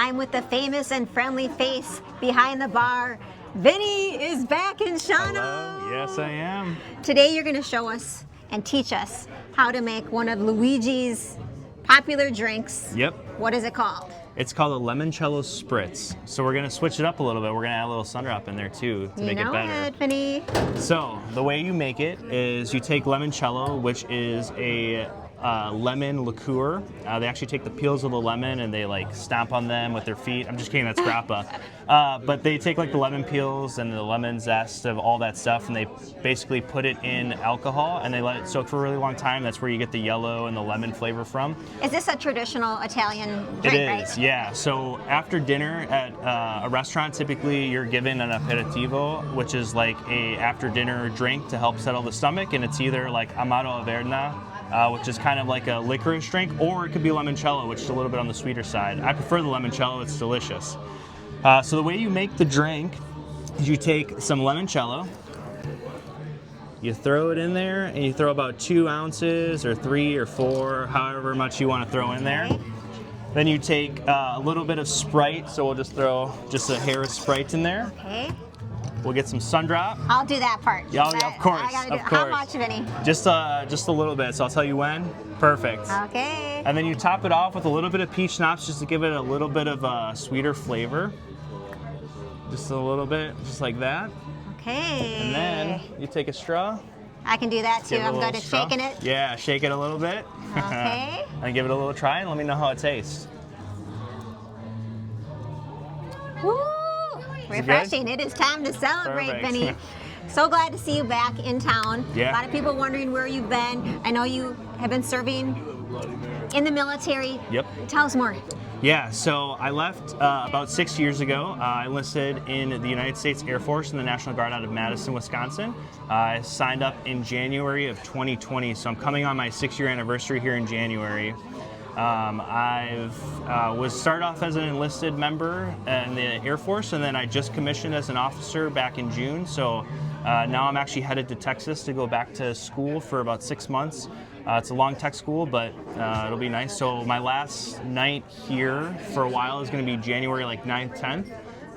I'm with the famous and friendly face behind the bar. Vinny is back in Shawano. Hello. Yes, I am. Today you're going to show us and teach us how to make one of Luigi's popular drinks. Yep. What is it called? It's called a limoncello spritz. So we're gonna switch it up a little bit. We're gonna add a little sun drop in there too to make it better. You know it, Vinny. So the way you make it is you take limoncello, which is a lemon liqueur. They actually take the peels of the lemon and they like stomp on them with their feet. I'm just kidding, that's grappa. But they take like the lemon peels and the lemon zest of all that stuff and they basically put it in alcohol and they let it soak for a really long time. That's where you get the yellow and the lemon flavor from. Is this a traditional Italian drink, It is, right? yeah. So after dinner at a restaurant, typically you're given an aperitivo, which is like a after dinner drink to help settle the stomach, and it's either like Amaro Averna, which is kind of like a licorice drink, or it could be limoncello, which is a little bit on the sweeter side. I prefer the limoncello, it's delicious. So the way you make the drink is you take some limoncello, you throw it in there, and you throw about 2 ounces or 3 or 4, however much you want to throw in there. Then you take a little bit of Sprite, so we'll just throw just a hair of Sprite in there. Okay. We'll get some sun drop. I'll do that part. Yeah, of course, I gotta do of it. How course. much, Vinny? Just a little bit, so I'll tell you when. Perfect. Okay. And then you top it off with a little bit of peach schnapps just to give it a little bit of a sweeter flavor. Just a little bit, just like that. Okay. And then you take a straw. I can do that too. give it a I'm little good at straw. shaking it. Yeah, shake it a little bit. Okay. And give it a little try and let me know how it tastes. Woo! it Refreshing. It is time to celebrate, Perfect. Vinny. So glad to see you back in town. Yeah. A lot of people wondering where you've been. I know you have been serving in the military. Yep. Tell us more. Yeah, so I left about 6 years ago. I enlisted in the United States Air Force in the National Guard out of Madison, Wisconsin. I signed up in January of 2020, so I'm coming on my 6-year anniversary here in January. Was started off as an enlisted member in the Air Force, and then I just commissioned as an officer back in June. So now I'm actually headed to Texas to go back to school for about 6 months. It's a long tech school, but it'll be nice. So my last night here for a while is going to be January like 9th, 10th.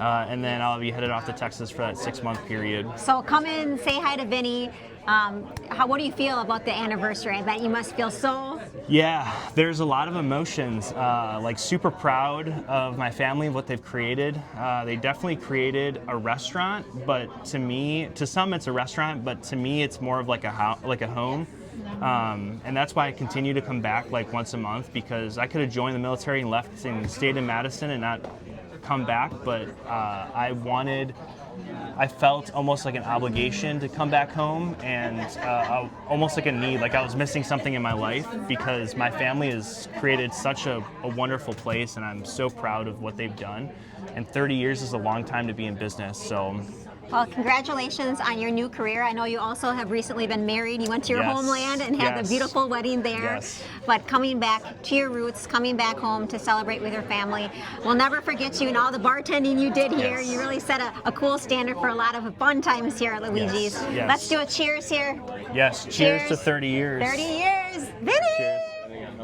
And then I'll be headed off to Texas for that 6-month period. So come in, say hi to Vinny. What do you feel about the anniversary? I bet you must feel so... Yeah, there's a lot of emotions. Like super proud of my family and what they've created. They definitely created a restaurant, but to some it's a restaurant, but to me it's more of like a home. And that's why I continue to come back like once a month, because I could have joined the military and left and stayed in Madison and not come back, but I felt almost like an obligation to come back home, and almost like a need, like I was missing something in my life, because my family has created such a wonderful place, and I'm so proud of what they've done. And 30 years is a long time to be in business, so. Well, congratulations on your new career. I know you also have recently been married. You went to your Yes. homeland and had Yes. the beautiful wedding there. Yes. But coming back to your roots, coming back home to celebrate with your family. We'll never forget you and all the bartending you did here. Yes. You really set a cool standard for a lot of fun times here at Luigi's. Yes. Yes. Let's do a cheers here. Yes, cheers to 30 years. 30 years. Vinny!